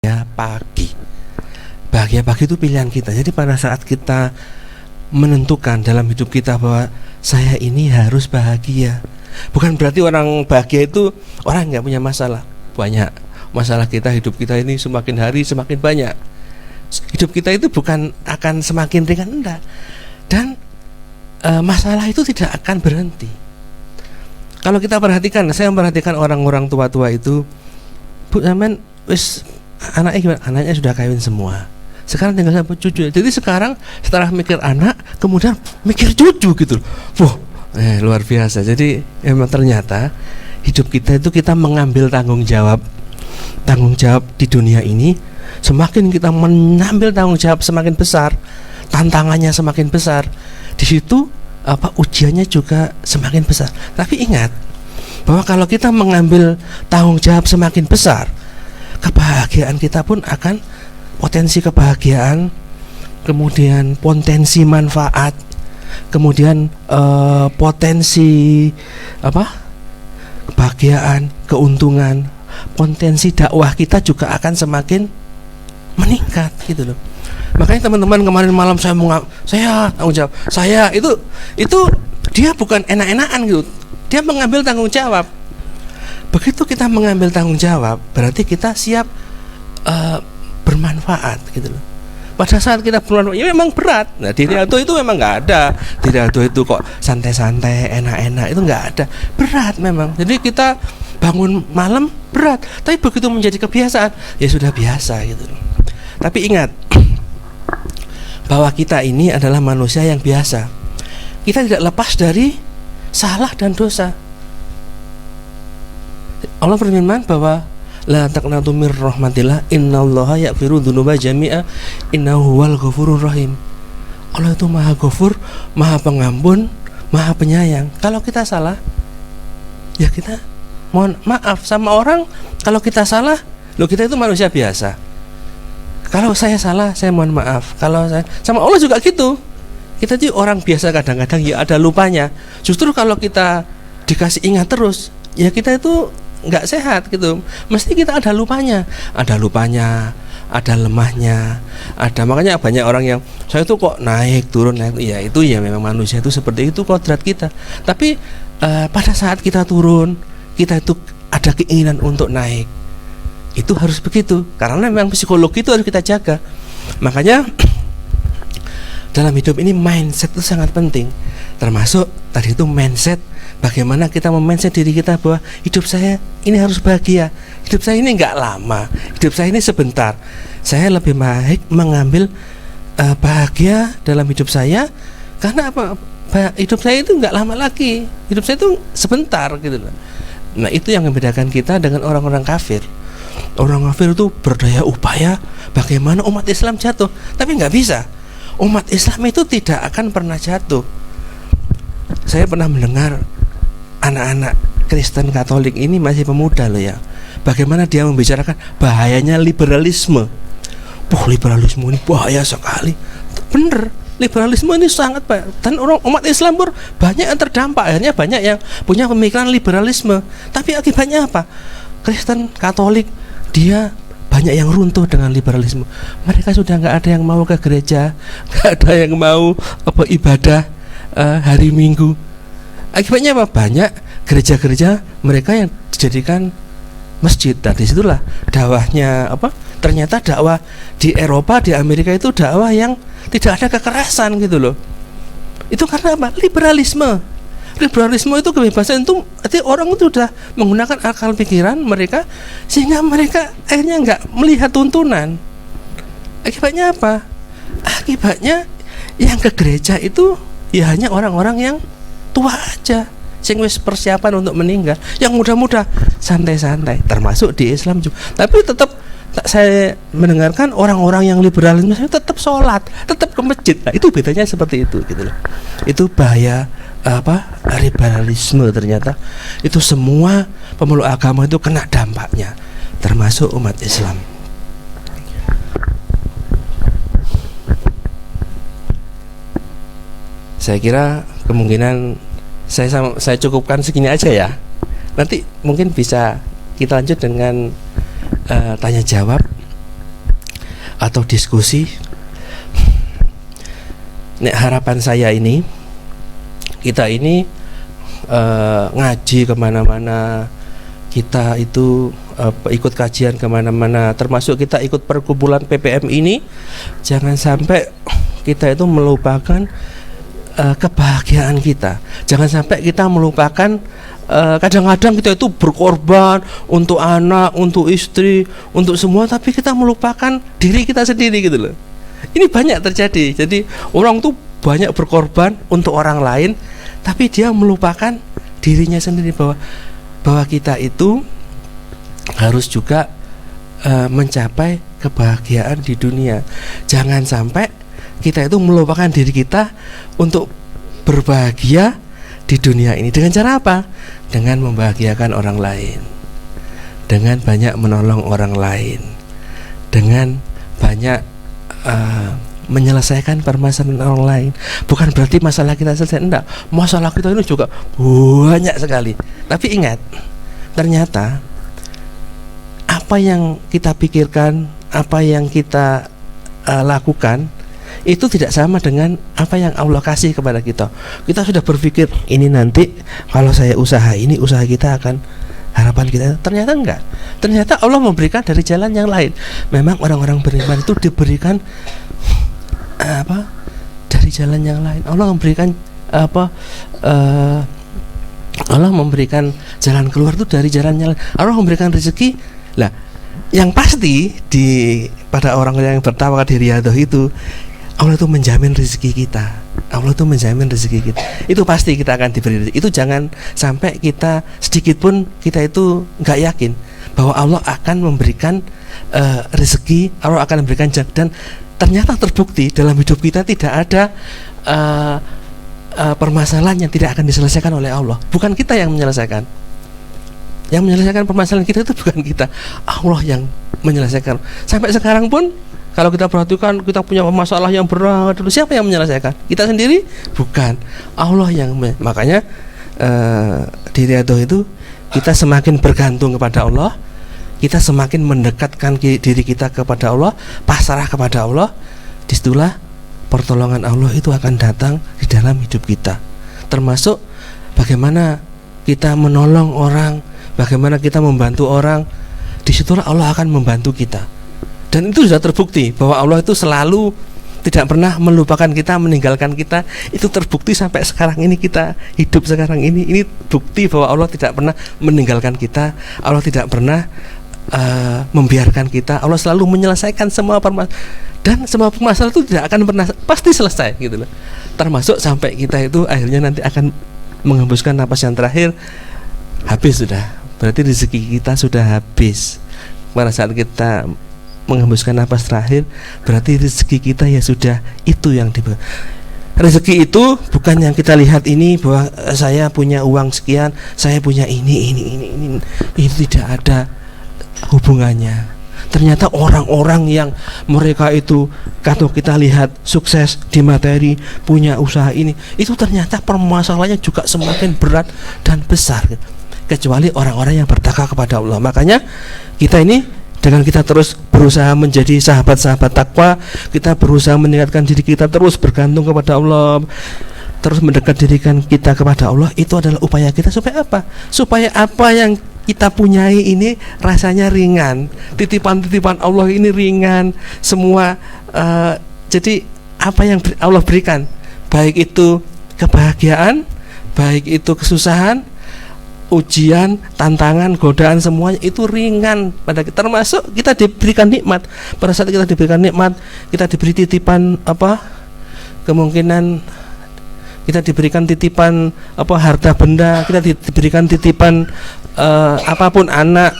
pagi. Bahagia pagi itu pilihan kita. Jadi pada saat kita menentukan dalam hidup kita bahwa saya ini harus bahagia, bukan berarti orang bahagia itu orang nggak punya masalah. Banyak masalah kita, hidup kita ini semakin hari semakin banyak. Hidup kita itu bukan akan semakin ringan, enggak. Dan masalah itu tidak akan berhenti. Kalau kita perhatikan, saya memperhatikan orang-orang tua-tua itu, Bu Amen, wis anaknya gimana? Anaknya sudah kawin semua. Sekarang tinggal sama cucu. Jadi sekarang setelah mikir anak, kemudian mikir cucu gitu. Wah, luar biasa. Jadi memang ternyata hidup kita itu kita mengambil tanggung jawab di dunia ini. Semakin kita mengambil tanggung jawab semakin besar, tantangannya semakin besar. Di situ ujiannya juga semakin besar. Tapi ingat bahwa kalau kita mengambil tanggung jawab semakin besar, kebahagiaan kita pun akan potensi kebahagiaan, kemudian potensi manfaat, kemudian potensi kebahagiaan, keuntungan, potensi dakwah kita juga akan semakin meningkat gitu loh. Makanya teman-teman kemarin malam saya tanggung jawab. Saya itu dia bukan enak-enakan gitu. Dia mengambil tanggung jawab. Begitu kita mengambil tanggung jawab, berarti kita siap bermanfaat gitu loh. Pada saat kita bermanfaat, ya memang berat. Nah di Rialto itu memang nggak ada. Di Rialto itu kok santai-santai, enak-enak, itu nggak ada. Berat memang. Jadi kita bangun malam berat. Tapi begitu menjadi kebiasaan, ya sudah biasa gitu loh. Tapi ingat bahwa kita ini adalah manusia yang biasa. Kita tidak lepas dari salah dan dosa. Allah berfirman bahwa la taqnatu mir rahmatillah innallaha yaghfiru dzunuba jami'a innahu huwal ghafurur rahim. Allah itu Maha Ghafur, Maha Pengampun, Maha Penyayang. Kalau kita salah, ya kita mohon maaf sama orang. Kalau kita salah, kita itu manusia biasa. Kalau saya salah, saya mohon maaf. Kalau saya sama Allah juga gitu. Kita itu orang biasa, kadang-kadang ya ada lupanya. Justru kalau kita dikasih ingat terus, ya kita itu nggak sehat gitu. Mesti kita ada lupanya, ada lemahnya, makanya banyak orang yang saya itu kok naik turun. Ya itu ya memang manusia itu seperti itu kodrat kita. Tapi pada saat kita turun, kita itu ada keinginan untuk naik. Itu harus begitu, karena memang psikologi itu harus kita jaga. Makanya dalam hidup ini mindset itu sangat penting. Termasuk tadi itu mindset, bagaimana kita mindset diri kita bahwa hidup saya ini harus bahagia. Hidup saya ini enggak lama, hidup saya ini sebentar. Saya lebih baik mengambil bahagia dalam hidup saya. Karena apa? Hidup saya itu enggak lama lagi. Hidup saya itu sebentar gitu loh. Nah itu yang membedakan kita dengan orang-orang kafir. Orang kafir itu berdaya upaya bagaimana umat Islam jatuh, tapi nggak bisa. Umat Islam itu tidak akan pernah jatuh. Saya pernah mendengar anak-anak Kristen Katolik ini masih pemuda loh ya. Bagaimana dia membicarakan bahayanya liberalisme. Liberalisme ini bahaya sekali. Bener, liberalisme ini sangat bahaya. Dan umat Islam pun banyak yang terdampak. Akhirnya banyak yang punya pemikiran liberalisme. Tapi akibatnya apa? Kristen Katolik dia banyak yang runtuh dengan liberalisme. Mereka sudah nggak ada yang mau ke gereja, nggak ada yang mau ibadah hari Minggu. Akibatnya apa? Banyak gereja-gereja mereka yang dijadikan masjid. Dan disitulah dakwahnya ternyata dakwah di Eropa, di Amerika itu dakwah yang tidak ada kekerasan gitu loh. Itu karena apa? Liberalisme itu kebebasan itu, artinya orang itu sudah menggunakan akal pikiran mereka sehingga mereka akhirnya nggak melihat tuntunan. Akibatnya apa? Akibatnya yang ke gereja itu ya hanya orang-orang yang tua aja, sing wis persiapan untuk meninggal. Yang muda-muda santai-santai, termasuk di Islam juga. Tapi tetap saya mendengarkan orang-orang yang liberalisme tetap sholat, tetap ke masjid. Nah, itu bedanya seperti itu gitu loh. Itu bahaya liberalisme. Ternyata itu semua pemeluk agama itu kena dampaknya, termasuk umat Islam. Saya kira kemungkinan saya cukupkan segini aja ya. Nanti mungkin bisa kita lanjut dengan tanya jawab atau diskusi. Nek harapan saya ini, kita ini ngaji kemana-mana, kita itu ikut kajian kemana-mana, termasuk kita ikut perkumpulan PPM ini, jangan sampai kita itu melupakan kebahagiaan kita. Jangan sampai kita melupakan kadang-kadang kita itu berkorban untuk anak, untuk istri, untuk semua, tapi kita melupakan diri kita sendiri gitu loh. Ini banyak terjadi. Jadi orang tuh banyak berkorban untuk orang lain, tapi dia melupakan dirinya sendiri, bahwa kita itu harus juga mencapai kebahagiaan di dunia. Jangan sampai kita itu melupakan diri kita untuk berbahagia di dunia ini. Dengan cara apa? Dengan membahagiakan orang lain, dengan banyak menolong orang lain, dengan banyak menyelesaikan permasalahan orang lain. Bukan berarti masalah kita selesai, enggak. Masalah kita ini juga banyak sekali. Tapi ingat, ternyata apa yang kita pikirkan, apa yang kita lakukan itu tidak sama dengan apa yang Allah kasih kepada kita. Kita sudah berpikir ini nanti kalau saya usaha ini, usaha kita akan, harapan kita, ternyata enggak. Ternyata Allah memberikan dari jalan yang lain. Memang orang-orang beriman itu diberikan dari jalan yang lain. Allah memberikan Allah memberikan jalan keluar itu dari jalan yang lain. Allah memberikan rezeki. Lah, yang pasti pada orang yang bertawakal di riyadhah itu, Allah itu menjamin rezeki kita. Allah itu menjamin rezeki kita. Itu pasti kita akan diberi rezeki. Itu jangan sampai kita sedikit pun kita itu nggak yakin bahwa Allah akan memberikan rezeki, Allah akan memberikan jalan. Dan ternyata terbukti dalam hidup kita tidak ada permasalahan yang tidak akan diselesaikan oleh Allah. Bukan kita yang menyelesaikan. Yang menyelesaikan permasalahan kita itu bukan kita, Allah yang menyelesaikan. Sampai sekarang pun kalau kita perhatikan, kita punya masalah yang berat, siapa yang menyelesaikan? Kita sendiri? Bukan, Allah yang makanya di riyadhah itu kita semakin bergantung kepada Allah, kita semakin mendekatkan diri kita kepada Allah, pasrah kepada Allah. Disitulah pertolongan Allah itu akan datang di dalam hidup kita. Termasuk bagaimana kita menolong orang, bagaimana kita membantu orang. Disitulah Allah akan membantu kita. Dan itu sudah terbukti bahwa Allah itu selalu tidak pernah melupakan kita, meninggalkan kita. Itu terbukti sampai sekarang ini, kita hidup sekarang ini. Ini bukti bahwa Allah tidak pernah meninggalkan kita. Allah tidak pernah membiarkan kita. Allah selalu menyelesaikan semua permasalahan. Dan semua permasalahan itu tidak akan pernah pasti selesai gitu loh. Termasuk sampai kita itu akhirnya nanti akan menghembuskan napas yang terakhir, habis sudah. Berarti rezeki kita sudah habis. Pada saat kita menghembuskan napas terakhir, berarti rezeki kita ya sudah itu yang diberi. Rezeki itu bukan yang kita lihat ini, bahwa saya punya uang sekian, saya punya ini. Itu tidak ada hubungannya. Ternyata orang-orang yang mereka itu, kalau kita lihat sukses di materi, punya usaha ini, itu ternyata permasalahannya juga semakin berat dan besar, kecuali orang-orang yang bertakwa kepada Allah. Makanya kita ini, dengan kita terus berusaha menjadi sahabat-sahabat takwa, kita berusaha meningkatkan diri kita, terus bergantung kepada Allah, terus mendekat dirikan kita kepada Allah. Itu adalah upaya kita supaya apa? Supaya apa yang kita punyai ini rasanya ringan, titipan-titipan Allah ini ringan semua. Jadi apa yang Allah berikan, baik itu kebahagiaan, baik itu kesusahan, ujian, tantangan, godaan, semuanya itu ringan pada kita. Termasuk kita diberikan nikmat. Pada saat kita diberikan nikmat, kita diberi titipan kemungkinan kita diberikan titipan harta benda, kita diberikan titipan apapun, anak,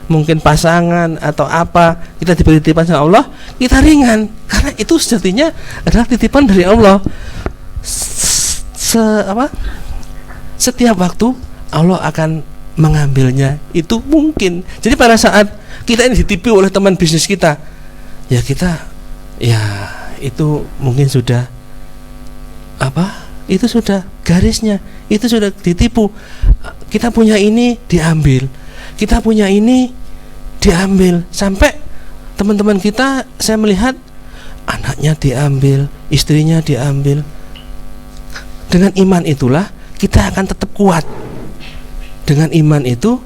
mungkin pasangan atau apa, kita diberi titipan sama Allah, kita ringan karena itu sejatinya adalah titipan dari Allah. Setiap waktu Allah akan mengambilnya, itu mungkin. Jadi pada saat kita ini ditipu oleh teman bisnis kita, ya kita, ya itu mungkin sudah itu sudah garisnya, itu sudah ditipu. Kita punya ini diambil, kita punya ini diambil, sampai teman-teman kita, saya melihat anaknya diambil, istrinya diambil. Dengan iman itulah kita akan tetap kuat. Dengan iman itu,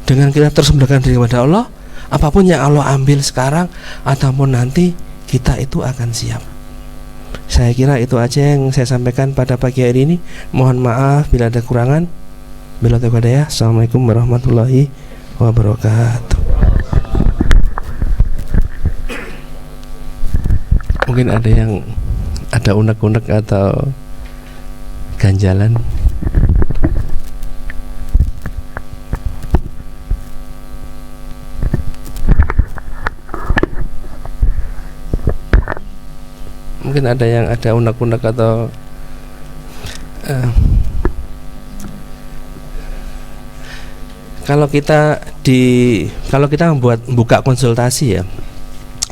dengan kita terus mendekatkan diri kepada Allah, apapun yang Allah ambil sekarang ataupun nanti, kita itu akan siap. Saya kira itu aja yang saya sampaikan pada pagi hari ini. Mohon maaf bila ada kekurangan. Bila taufiq hidayah. Assalamualaikum warahmatullahi wabarakatuh. Mungkin ada yang ada unek-unek atau ganjalan. Mungkin ada yang ada unek-unek atau kalau kita buka konsultasi ya,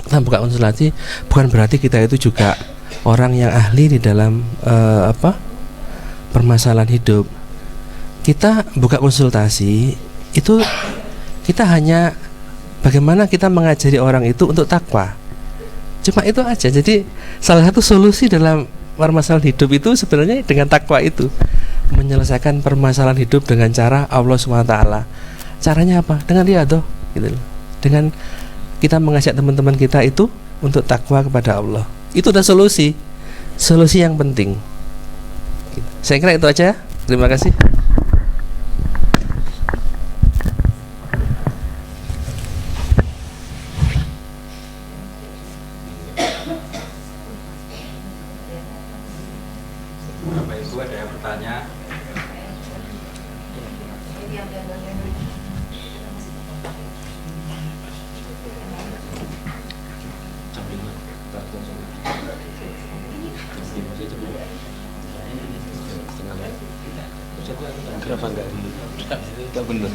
kita buka konsultasi bukan berarti kita itu juga orang yang ahli di dalam permasalahan hidup. Kita buka konsultasi itu kita hanya bagaimana kita mengajari orang itu untuk takwa. Cuma itu aja. Jadi salah satu solusi dalam permasalahan hidup itu sebenarnya dengan takwa itu, menyelesaikan permasalahan hidup dengan cara Allah SWT. Caranya apa? Dengan riyadhah gitu. Dengan kita mengajak teman-teman kita itu untuk takwa kepada Allah. Itu udah solusi yang penting. Saya kira itu aja. Terima kasih. Bapak Ibu ada yang bertanya? Kenapa enggak benar?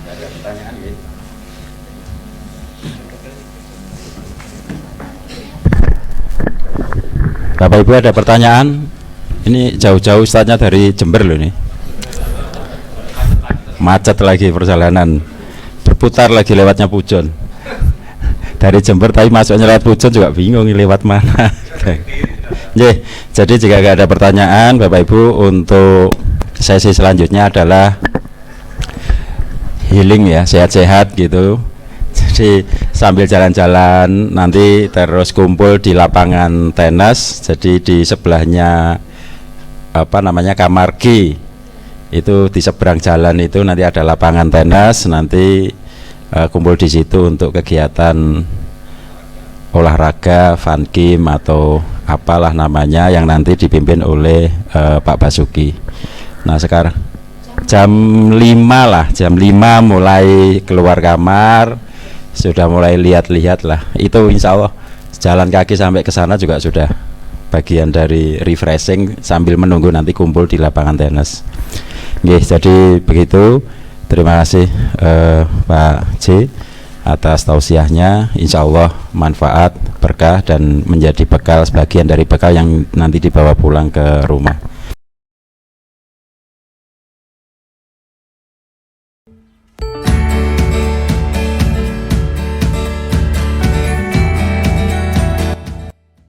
Ada pertanyaan ya? Bapak Ibu ada pertanyaan? Ini jauh-jauh Ustadznya dari Jember loh nih. Macet lagi perjalanan, berputar lagi lewatnya Pujon. Dari Jember tapi masuknya lewat Pujon juga bingung lewat mana. Jadi jika nggak ada pertanyaan Bapak Ibu, untuk sesi selanjutnya adalah healing ya, sehat-sehat gitu. Jadi sambil jalan-jalan nanti terus kumpul di lapangan tenis. Jadi di sebelahnya Kamar G itu, di seberang jalan itu nanti ada lapangan tenis. Nanti kumpul di situ untuk kegiatan olahraga, fun game atau apalah namanya yang nanti dipimpin oleh Pak Basuki. Nah sekarang jam 5 lah, jam 5 mulai keluar kamar, sudah mulai lihat-lihat lah. Itu insya Allah jalan kaki sampai ke sana juga sudah bagian dari refreshing sambil menunggu nanti kumpul di lapangan tenis. Jadi begitu. Terima kasih Pak C atas tausiahnya. Insya Allah manfaat, berkah, dan menjadi bekal, sebagian dari bekal yang nanti dibawa pulang ke rumah.